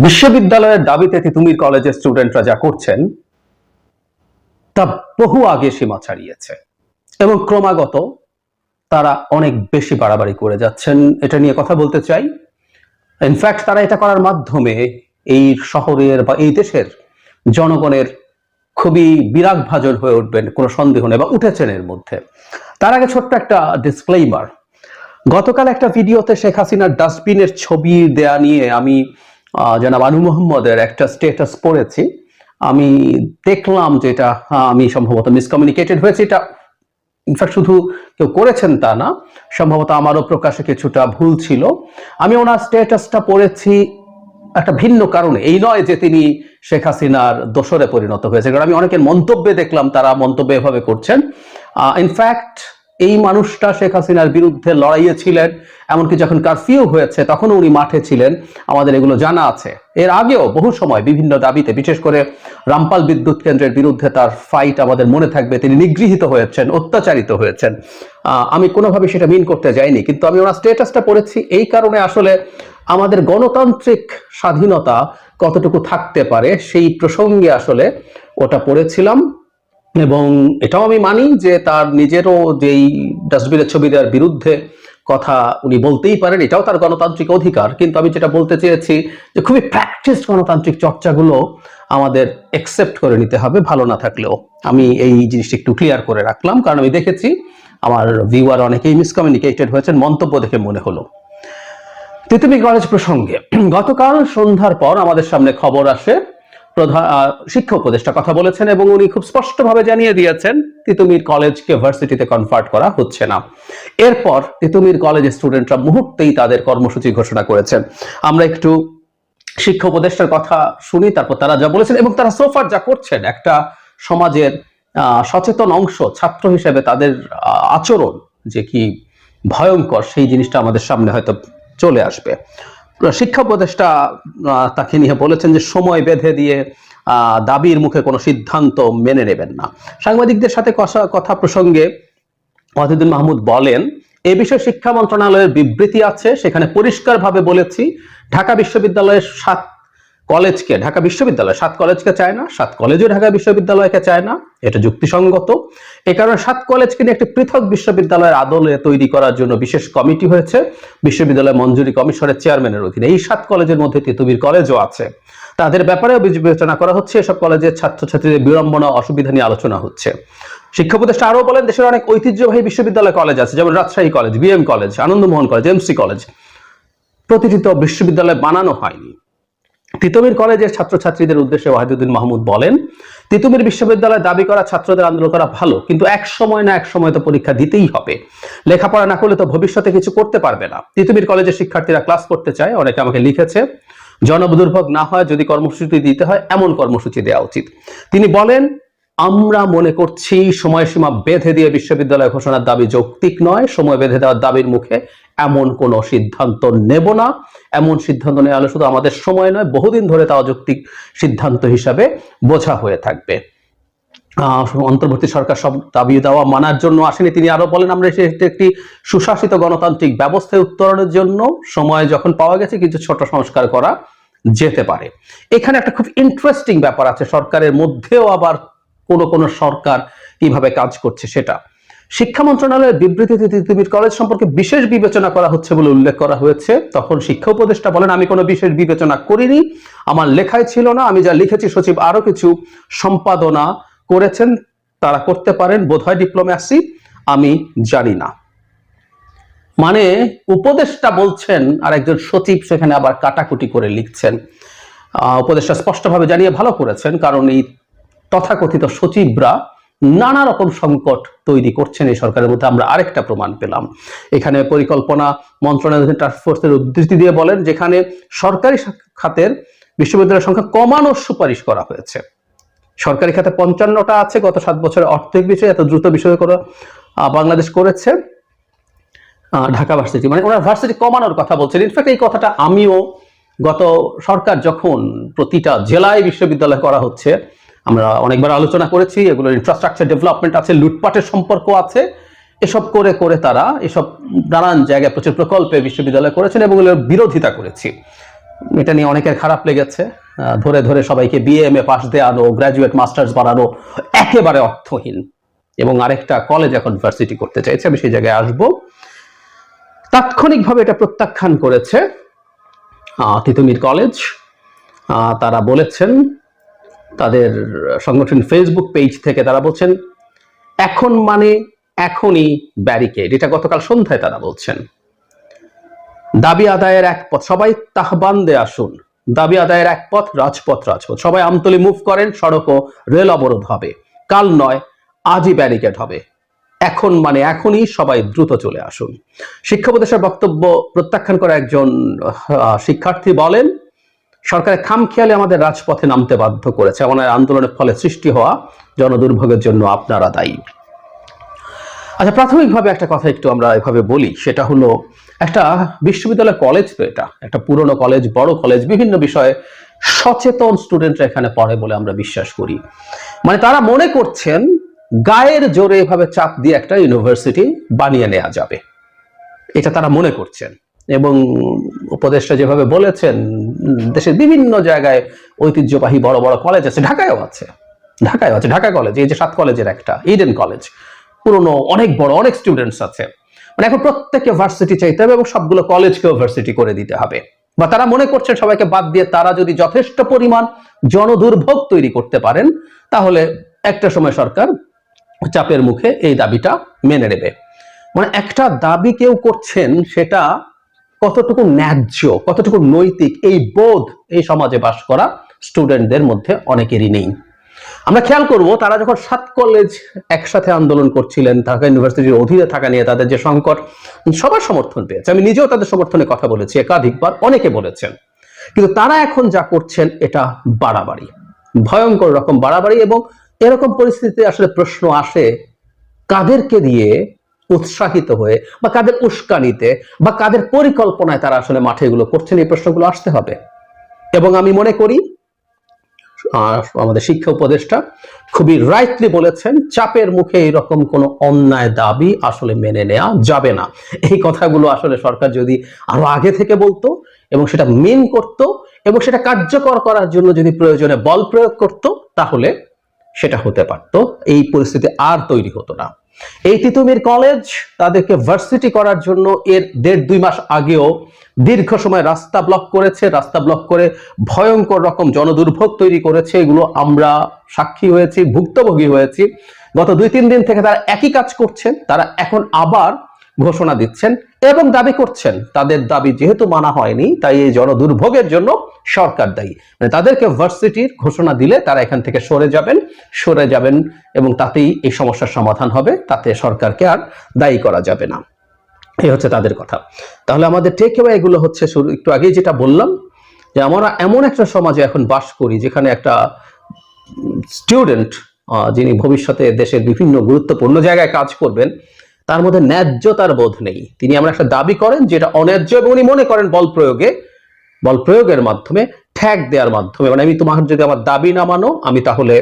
বিশ্ববিদ্যালয়ের দাবিতে তিতুমির কলেজের স্টুডেন্টরা যা করছেন তা বহু আগে সীমা ছাড়িয়েছে এবং ক্রমাগত তারা অনেক বেশি বাড়াবাড়ি করে যাচ্ছেন। এটা নিয়ে কথা বলতে চাই। ইনফ্যাক্ট তারা এটা করার মাধ্যমে এই শহরের বা এই দেশের জনগণের খুবই বিরাগভাজন হয়ে উঠবেন, কোনো সন্দেহ নেই, বা উঠেছেন এর মধ্যে। তার আগে ছোট্ট একটা ডিসক্লেইমার। গতকাল একটা ভিডিওতে শেখ হাসিনার ডাস্টবিনের ছবি দেয়া নিয়ে আমি জনাব আনু মোহাম্মদের একটা স্ট্যাটাস পড়েছি। আমি দেখলাম যে এটা আমি সম্ভবত মিসকমিউনিকেটেড হয়েছে। এটা ইনফ্যাক্ট শুধু কেউ করেছেন তা না, সম্ভবত আমারও প্রকাশে কিছুটা ভুল ছিল। আমি ওনার স্ট্যাটাসটা পড়েছি একটা ভিন্ন কারণে, এই নয় যে তিনি শেখ হাসিনার দোসরে পরিণত হয়েছে, কারণ আমি অনেকের মন্তব্যে দেখলাম তারা মন্তব্য এভাবে করছেন। ইনফ্যাক্ট এই মানুষটা শেখ হাসিনার বিরুদ্ধে লড়াইয়ে ছিলেন, এমনকি যখন কারফিউ হয়েছে তখন উনি মাঠে ছিলেন, আমাদের এগুলো জানা আছে। এর আগেও বহু সময় বিভিন্ন দাবিতে, বিশেষ করে রামপাল বিদ্যুৎ কেন্দ্রের বিরুদ্ধে তার ফাইট আমাদের মনে থাকবে, তিনি নিগৃহীত হয়েছেন, অত্যাচারিত হয়েছেন। আমি কোনোভাবে সেটা মিন করতে যাইনি, কিন্তু আমি ওনার স্ট্যাটাসটা পড়েছি এই কারণে, আসলে আমাদের গণতান্ত্রিক স্বাধীনতা কতটুকু থাকতে পারে সেই প্রসঙ্গে আসলে ওটা পড়েছিলাম। এবং এটাও আমি মানি যে তার নিজেরও যেই ডাস্টবিনের ছবি দেওয়ার বিরুদ্ধে কথা উনি বলতেই পারেন, এটাও তার গণতান্ত্রিক অধিকার। কিন্তু আমি যেটা বলতে চেয়েছি যে খুবই প্র্যাকটিসড গণতান্ত্রিক চর্চাগুলো আমাদের একসেপ্ট করে নিতে হবে, ভালো না থাকলেও। আমি এই জিনিসটা একটু ক্লিয়ার করে রাখলাম, কারণ আমি দেখেছি আমার ভিউয়ার অনেকেই মিসকমিউনিকেটেড হয়েছেন, মন্তব্য দেখে মনে হলো। তিতুমির কলেজ প্রসঙ্গে গতকাল সন্ধ্যার পর আমাদের সামনে খবর আসে, প্রধান শিক্ষা উপদেষ্টা কথা বলেছেন এবং উনি খুব স্পষ্টভাবে জানিয়ে দিয়েছেন তিতুমির কলেজকে ভার্সিটিতে কনভার্ট করা হচ্ছে না। এরপর তিতুমির কলেজের স্টুডেন্টরা মুহূর্তেই তাদের কর্মসূচি ঘোষণা করেছেন। আমরা একটু শিক্ষা উপদেষ্টার কথা শুনি, তারপর তারা যা বলেছেন এবং তারা সোফার যা করছেন, একটা সমাজের সচেতন অংশ ছাত্র হিসেবে তাদের আচরণ যে কি ভয়ঙ্কর, সেই জিনিসটা আমাদের সামনে হয়তো চলে আসবে। শিক্ষা উপদেষ্টা তাকে নিয়ে বলেছেন যে সময় বেঁধে দিয়ে দাবির মুখে কোনো সিদ্ধান্ত মেনে নেবেন না। সাংবাদিকদের সাথে কথা প্রসঙ্গে ওয়াহিদুল মাহমুদ বলেন, এ বিষয়ে শিক্ষা মন্ত্রণালয়ের বিবৃতি আছে, সেখানে পরিষ্কারভাবে বলেছি ঢাকা বিশ্ববিদ্যালয়ের 7 কলেজকে, ঢাকা বিশ্ববিদ্যালয় 7 কলেজকে চায় না, 7 কলেজও ঢাকা বিশ্ববিদ্যালয়কে চায় না, এটা যুক্তিসঙ্গত। এ কারণে 7 কলেজকে নিয়ে একটি পৃথক বিশ্ববিদ্যালয়ের আদলে তৈরি করার জন্য বিশেষ কমিটি হয়েছে বিশ্ববিদ্যালয় মঞ্জুরি কমিশনের চেয়ারম্যানের অধীনে। এই 7 কলেজের মধ্যে তিতুমির কলেজও আছে। তাদের ব্যাপারেও বিবেচনা করা হচ্ছে, এসব কলেজের ছাত্রছাত্রীদের বিড়ম্বনা অসুবিধা নিয়ে আলোচনা হচ্ছে। শিক্ষা উপদেষ্টা আরও বলেন, দেশের অনেক ঐতিহ্যবাহী বিশ্ববিদ্যালয় কলেজ আছে, যেমন Rajshahi college, BM college, Ananda Mohan college, MC college. প্রতিটি তো বিশ্ববিদ্যালয় বানানো হয়নি। তিতুমির কলেজের ছাত্রছাত্রীদের উদ্দেশ্যে ওয়াহিদুদ্দিন মাহমুদ বলেন, তিতুমির বিশ্ববিদ্যালয় দাবি করা ছাত্রদের আন্দোলন করা ভালো, কিন্তু এক সময় না এক সময় তো পরীক্ষা দিতেই হবে। লেখাপড়া না করলে তো ভবিষ্যতে কিছু করতে পারবে না। তিতুমির কলেজের শিক্ষার্থীরা ক্লাস করতে চায়, অনেকে আমাকে লিখেছে, জনদুর্ভোগ না হয় যদি কর্মসূচি দিতে হয় এমন কর্মসূচি দেওয়া উচিত। তিনি বলেন, আমরা মনে করছি সময়সীমা বেঁধে দিয়ে বিশ্ববিদ্যালয় ঘোষণার দাবি যৌক্তিক নয়। সময় বেঁধে দেওয়ার দাবির মুখে এমন কোনো সিদ্ধান্ত নেব না। এমন সিদ্ধান্ত নেওয়া হলে শুধু আমাদের সময় নয়, বহুদিন ধরে তা অযৌক্তিক সিদ্ধান্ত হিসাবে বোঝা হয়ে থাকবে। অন্তর্বর্তী সরকার সব দাবি দেওয়া মানার জন্য আসেনি। তিনি আরো বলেন, আমরা একটি সুশাসিত গণতান্ত্রিক ব্যবস্থায় উত্তরণের জন্য সময় যখন পাওয়া গেছে কিছু ছোট সংস্কার করা যেতে পারে। এখানে একটা খুব ইন্টারেস্টিং ব্যাপার আছে, সরকারের মধ্যেও আবার কোন সরকার কিভাবে কাজ করছে সেটা। শিক্ষা মন্ত্রণালয়ের বিবৃতিতে তিতুমির কলেজ সম্পর্কে বিশেষ বিবেচনা করা হচ্ছে বলে উল্লেখ করা হয়েছে। তখন শিক্ষা উপদেষ্টা বলেন, আমি কোনো বিশেষ বিবেচনা করিনি, আমার লেখায় ছিল না। আমি যা লিখেছি সচিব আরো কিছু সম্পাদনা করেছেন, তারা করতে পারেন, বোধহয় ডিপ্লোম্যাসি, আমি জানি না। মানে উপদেষ্টা বলছেন আর একজন সচিব সেখানে আবার কাটাকুটি করে লিখছেন। উপদেষ্টা স্পষ্টভাবে জানিয়ে ভালো করেছেন, কারণ এই তথাকথিত সচিবরা নানা রকম সংকট তৈরি করছেন এই সরকারের মধ্যে। আমরা আরেকটা প্রমাণ পেলাম। এখানে পরিকল্পনা মন্ত্রণালয়ের টাস্কফোর্সের উদ্ধৃতি দিয়ে বলেন, যেখানে সরকারি খাতের বিশ্ববিদ্যালয়ের সংখ্যা কমানোর সুপারিশ করা হয়েছে। সরকারি খাতে 55টা আছে, গত 7 বছরে অর্থনৈতিক বিষয়ে এত দ্রুত বিষয় করে বাংলাদেশ করেছে ঢাকা ভার্সিটি, মানে ওনার ভার্সিটি কমানোর কথা বলছেন। ইনফ্যাক্ট এই কথাটা আমিও গত সরকার যখন প্রতিটা জেলায় বিশ্ববিদ্যালয় করা হচ্ছে, আমরা অনেকবার আলোচনা করেছি, এগুলোর ইনফ্রাস্ট্রাকচার ডেভেলপমেন্ট আছে, লুটপাটের সম্পর্ক আছে, এসব করে করে তারা এসব নানান জায়গায় প্রচুর প্রকল্পে বিশ্ববিদ্যালয় করেছেন এবং এগুলোর বিরোধিতা করেছি। এটা নিয়ে অনেকের খারাপ লেগেছে। ধরে ধরে সবাইকে বিএমএ পাস দেওয়ানো, গ্রাজুয়েট মাস্টার্স বানানো একেবারে অর্থহীন। এবং আরেকটা কলেজ এখন ভার্সিটি করতে চাইছে, আমি সেই জায়গায় আসবো। তাৎক্ষণিকভাবে এটা প্রত্যাখ্যান করেছে তিতুমির কলেজ। তারা বলেছেন তাদের সংগঠন ফেসবুক পেজ থেকে, তারা বলছেন এখন মানে এখনই ব্যারিকেড। এটা গতকাল সন্ধ্যায় তারা বলছেন। দাবি আদায়ের এক পথ, সবাই তাহবান্দে আসুন। দাবি আদায়ের এক পথ, রাজপথ রাজপথ। সবাই আমতলী মুভ করেন, সড়ক ও রেল অবরোধ হবে। কাল নয়, আজই ব্যারিকেড হবে। এখন মানে এখনই, সবাই দ্রুত চলে আসুন। শিক্ষা উপদেষ্টার বক্তব্য প্রত্যাখ্যান করা একজন শিক্ষার্থী বলেন, সরকারের খামখেয়ালি আমাদের রাজপথে নামতে বাধ্য করেছে। আমাদের আন্দোলনের ফলে সৃষ্টি হওয়া জনদুর্ভোগের জন্য আপনারা দায়ী। আচ্ছা, প্রাথমিকভাবে একটা কথা একটু আমরা এভাবে বলি, সেটা হলো একটা বিশ্ববিদ্যালয় কলেজ, তো এটা একটা পুরনো কলেজ, বড় কলেজ, বিভিন্ন বিষয়ে সচেতন স্টুডেন্টরা এখানে পড়ে বলে আমরা বিশ্বাস করি। মানে তারা মনে করছেন গায়ের জোরে এভাবে চাপ দিয়ে একটা ইউনিভার্সিটি বানিয়ে নেওয়া যাবে, এটা তারা মনে করছেন। এবং উপদেষ্টা যেভাবে বলেছেন, দেশের বিভিন্ন জায়গায় ঐতিহ্যবাহী বড় বড় কলেজ আছে, ঢাকায়ও আছে, ঢাকা কলেজ, এই যে 7 কলেজের একটা ইডেন কলেজ, পুরনো, অনেক বড়, অনেক স্টুডেন্টস আছে। মানে এখন প্রত্যেককে ভার্সিটি চাইতে হবে এবং সবগুলো কলেজকেও ভার্সিটি করে দিতে হবে। বা তারা মনে করছেন সবাইকে বাদ দিয়ে তারা যদি যথেষ্ট পরিমাণ জনদুর্ভোগ তৈরি করতে পারেন, তাহলে একটা সময় সরকার চাপের মুখে এই দাবিটা মেনে নেবে। মানে একটা দাবি কেউ করছেন, সেটা কতটুকু ন্যায্য, কতটুকু নৈতিক, এই বোধ এই সমাজে বাস করা স্টুডেন্টদের মধ্যে অনেকেরই নেই। আমরা খেয়াল করব, তারা যখন 7 কলেজ একসাথে আন্দোলন করছিলেন, ঢাকা ইউনিভার্সিটির অধীনে থাকা নিয়ে তাদের যে সংকট, সবার সমর্থন পেয়েছে। আমি নিজেও তাদের সমর্থনে কথা বলেছি একাধিকবার, অনেকে বলেছেন। কিন্তু তারা এখন যা করছেন এটা বাড়াবাড়ি, ভয়ঙ্কর রকম বাড়াবাড়ি। এবং এরকম পরিস্থিতিতে আসলে প্রশ্ন আসে, কাদেরকে দিয়ে উৎসাহিত হয়ে বা কাদের উস্কানিতে বা কাদের পরিকল্পনায় তারা আসলে মাঠে এগুলো করছেন, এই প্রশ্নগুলো আসতে হবে। এবং আমি মনে করি আমাদের শিক্ষা উপদেষ্টা খুবই রাইটলি বলেছেন, চাপের মুখে এরকম কোনো অন্যায় দাবি আসলে মেনে নেওয়া যাবে না। এই কথাগুলো আসলে সরকার যদি আরো আগে থেকে বলতো এবং সেটা মেন করত এবং সেটা কার্যকর করার জন্য যদি প্রয়োজনে বল প্রয়োগ করত, তাহলে সেটা হতে পারত, এই পরিস্থিতি আর তৈরি হতো না। এই তিতুমির কলেজ তাদেরকে ভার্সিটি করার জন্য এর 1.5-2 মাস আগেও দীর্ঘ সময় রাস্তা ব্লক করেছে, রাস্তা ব্লক করে ভয়ঙ্কর রকম জনদুর্ভোগ তৈরি করেছে। এগুলো আমরা সাক্ষী হয়েছি, ভুক্তভোগী হয়েছি। গত 2-3 দিন থেকে তারা একই কাজ করছেন। তারা এখন আবার ঘোষণা দিচ্ছেন এবং দাবি করছেন তাদের দাবি যেহেতু মানা হয়নি, তাই এই জনদুর্ভোগের জন্য সরকার দায়ী। মানে তাদেরকে ভার্সিটির ঘোষণা দিলে তারা এখান থেকে সরে যাবেন এবং তাতেই এই সমস্যার সমাধান হবে, তাতে সরকারকে আর দায়ী করা যাবে না। এই হচ্ছে তাদের কথা। তাহলে আমাদের টেক অ্যাওয়ে এগুলো হচ্ছে, একটু আগেই যেটা বললাম, যে আমরা এমন একটা সমাজে এখন বাস করি যেখানে একটা স্টুডেন্ট যিনি ভবিষ্যতে দেশের বিভিন্ন গুরুত্বপূর্ণ জায়গায় কাজ করবেন, তার মধ্যে ন্যায্যতার বোধ নেই। তিনি এমন একটা দাবি করেন যেটা অন্যায্য এবং উনি মনে করেন বল প্রয়োগের মাধ্যমে, ঠ্যাক দেওয়ার মাধ্যমে, মানে আমি তোমার যদি আমার দাবি না মানো, আমি তাহলে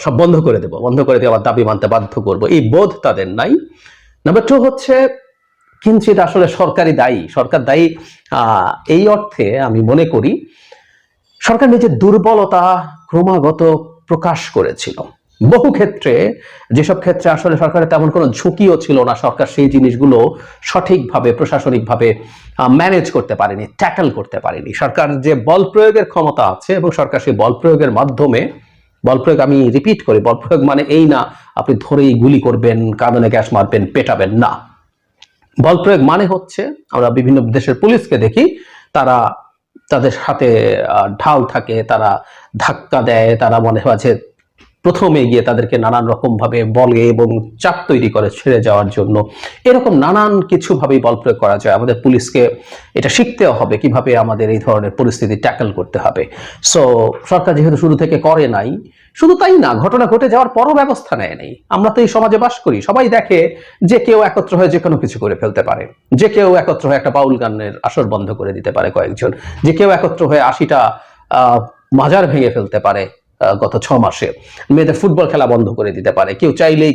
সব বন্ধ করে দিয়ে আমার দাবি মানতে বাধ্য করব, এই বোধ তাদের নাই। নাম্বার 2 হচ্ছে কিঞ্চিত আসলে সরকার দায়ী এই অর্থে আমি মনে করি সরকার নিজের দুর্বলতা ক্রমাগত প্রকাশ করেছিল বহু ক্ষেত্রে। যেসব ক্ষেত্রে আসলে সরকারের তেমন কোনো ঝুঁকিও ছিল না, সরকার সেই জিনিসগুলো সঠিকভাবে প্রশাসনিকভাবে ম্যানেজ করতে পারেনি, ট্যাকল করতে পারেনি। সরকার যে বল প্রয়োগের ক্ষমতা আছে এবং সরকার সেই বল প্রয়োগের মাধ্যমে, বল প্রয়োগ আমি রিপিট করি, বল প্রয়োগ মানে এই না আপনি ধরেই গুলি করবেন, কাঁদনে গ্যাস মারবেন, পেটাবেন না। বল প্রয়োগ মানে হচ্ছে, আমরা বিভিন্ন দেশের পুলিশকে দেখি, তাদের হাতে ঢাল থাকে, তারা ধাক্কা দেয়, তারা মনে হয় যে প্রথমে গিয়ে তাদেরকে নানান রকম ভাবে বলে এবং চাপ তৈরি করে ছেড়ে যাওয়ার জন্য। এরকম নানান কিছু ভাবেই বল প্রয়োগ করা যায়। আমাদের পুলিশকে এটা শিখতেও হবে কিভাবে আমাদের এই ধরনের পরিস্থিতি ট্যাকল করতে হবে। সো সরকার যেহেতু শুরু থেকে করে নাই, শুধু তাই না, ঘটনা ঘটে যাওয়ার পরও ব্যবস্থা নেয় নাই। আমরা তো এই সমাজে বাস করি, সবাই দেখে যে কেউ একত্র হয়ে যে কোনো কিছু করে ফেলতে পারে, যে কেউ একত্র হয়ে একটা বাউল গানের আসর বন্ধ করে দিতে পারে কয়েকজন, যে কেউ একত্র হয়ে 80টা মাজার ভেঙে ফেলতে পারে, গত 6 মাসে। মেয়েদের ফুটবল খেলা বন্ধ করে দিতে পারে, কেউ চাইলেই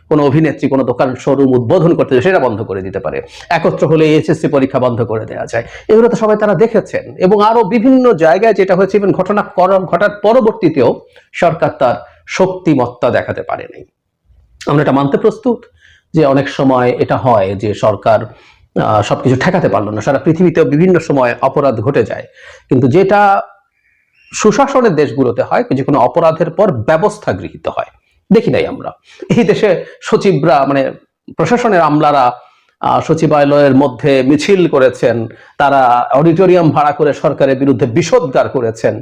কোনো অভিনেত্রী কোনো দোকান শোরুম উদ্বোধন করতে সেটা বন্ধ করে দিতে পারে, একত্র হলে এইচএসসি পরীক্ষা বন্ধ করে দেওয়া যায়। এগুলো তো সবাই তারা দেখেছেন। এবং আরো বিভিন্ন জায়গায় যেটা হয়েছে, ইভেন ঘটার পরবর্তীতেও সরকার তার শক্তিমত্তা দেখাতে পারেনি। আমরা এটা মানতে প্রস্তুত যে অনেক সময় এটা হয় যে সরকার সবকিছু ঠেকাতে পারলো না, সারা পৃথিবীতেও বিভিন্ন সময় অপরাধ ঘটে যায়, কিন্তু যেটা সুশাসনের দেশগুলোতে হয় যে কোনো অপরাধের পর ব্যবস্থা গৃহীত হয়, দেখি নাই আমরা। এই দেশে সচিবরা মানে প্রশাসনের আমলারা সচিবালয়ের মধ্যে মিছিল করেছেন, তারা অডিটোরিয়াম ভাড়া করে সরকারের বিরুদ্ধে বিষোদ্গার করেছেন,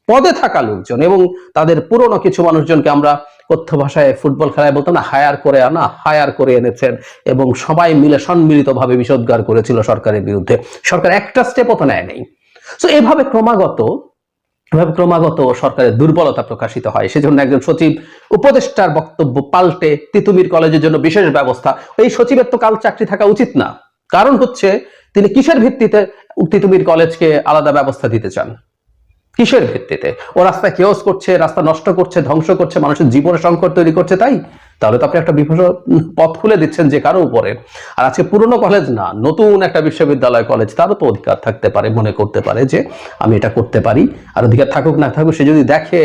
পদে থাকা লোকজন, এবং তাদের পুরনো কিছু মানুষজনকে আমরা কথ্য ভাষায় ফুটবল খেলায় বলতাম না, হায়ার করে এনেছেন, এবং সবাই মিলে সম্মিলিতভাবে বিষোদ্গার করেছিল সরকারের বিরুদ্ধে। সরকার একটা স্টেপও তো নেয় নেই। সো এভাবে ক্রমাগত সরকারের দুর্বলতা প্রকাশিত হয়। সেজন্য একজন সচিব উপদেষ্টার বক্তব্য পাল্টে তিতুমির কলেজের জন্য বিশেষ ব্যবস্থা, এই সচিবের তো কাল চাকরি থাকা উচিত না। কারণ হচ্ছে তিনি কিসের ভিত্তিতে তিতুমির কলেজকে আলাদা ব্যবস্থা দিতে চান? কিসের ভিত্তিতে? ও রাস্তায় কেওস করছে, রাস্তা নষ্ট করছে, ধ্বংস করছে, মানুষের জীবনে সংকট তৈরি করছে, তাই? তাহলে তো আপনি একটা পথ খুলে দিচ্ছেন যে কারো উপরে। আর আজকে পুরনো কলেজ না, নতুন একটা বিশ্ববিদ্যালয় কলেজ, তারও তো অধিকার থাকতে পারে, মনে করতে পারে যে আমি এটা করতে পারি। আর অধিকার থাকুক না থাকুক, সে যদি দেখে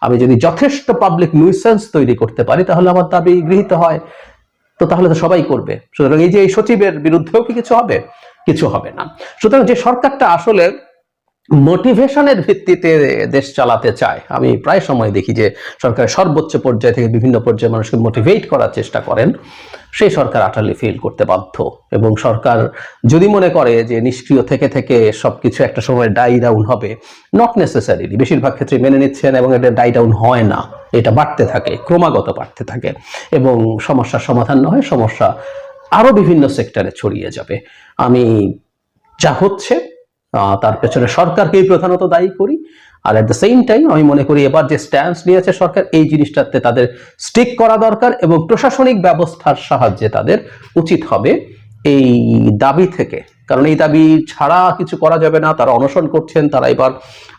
আমি যদি যথেষ্ট পাবলিক নিউসেন্স তৈরি করতে পারি তাহলে আমার দাবি গৃহীত হয়, তো তাহলে তো সবাই করবে। সুতরাং এই যে এই সচিবের বিরুদ্ধেও কি কিছু হবে? কিছু হবে না। সুতরাং যে সরকারটা আসলে মোটিভেশনের ভিত্তিতে দেশ চালাতে চায়, আমি প্রায় সময় দেখি যে সরকারের সর্বোচ্চ পর্যায় থেকে বিভিন্ন পর্যায়ে মানুষকে মোটিভেট করার চেষ্টা করেন, সেই সরকার আটারলি ফেল করতে বাধ্য। এবং সরকার যদি মনে করে যে নিষ্ক্রিয় থেকে থেকে সবকিছু একটা সময় ডাই ডাউন হবে, নট নেসেসারিলি, বেশিরভাগ ক্ষেত্রে মেনে নিচ্ছেন এবং এটা ডাই ডাউন হয় না, এটা বাড়তে থাকে, ক্রমাগত বাড়তে থাকে, এবং সমস্যার সমাধান না হয় সমস্যা আরো বিভিন্ন সেক্টরে ছড়িয়ে যাবে। আমি যা হচ্ছে তার পেছনে সরকারকেই প্রধানত দায়ী করি। আর এট দ্য সেম টাইম আমি মনে করি এবার যে স্ট্যান্স নিয়েছে সরকার, এই জিনিসটাতে তাদের স্টিক করা দরকার, এবং প্রশাসনিক ব্যবস্থার সাহায্যে তাদের উচিত হবে এই দাবি থেকে, কারণ এই দাবি ছাড়া কিছু করা যাবে না। তারা অনশন করছেন, তারা এবার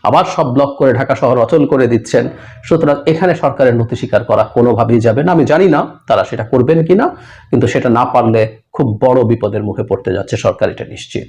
আবার সব ব্লক করে ঢাকা শহর অচল করে দিচ্ছেন। সুতরাং এখানে সরকারের নতি স্বীকার করা কোনোভাবেই যাবে না। আমি জানি না তারা সেটা করবেন কিনা, কিন্তু সেটা না পারলে খুব বড় বিপদের মুখে পড়তে যাচ্ছে সরকার, এটা নিশ্চিত।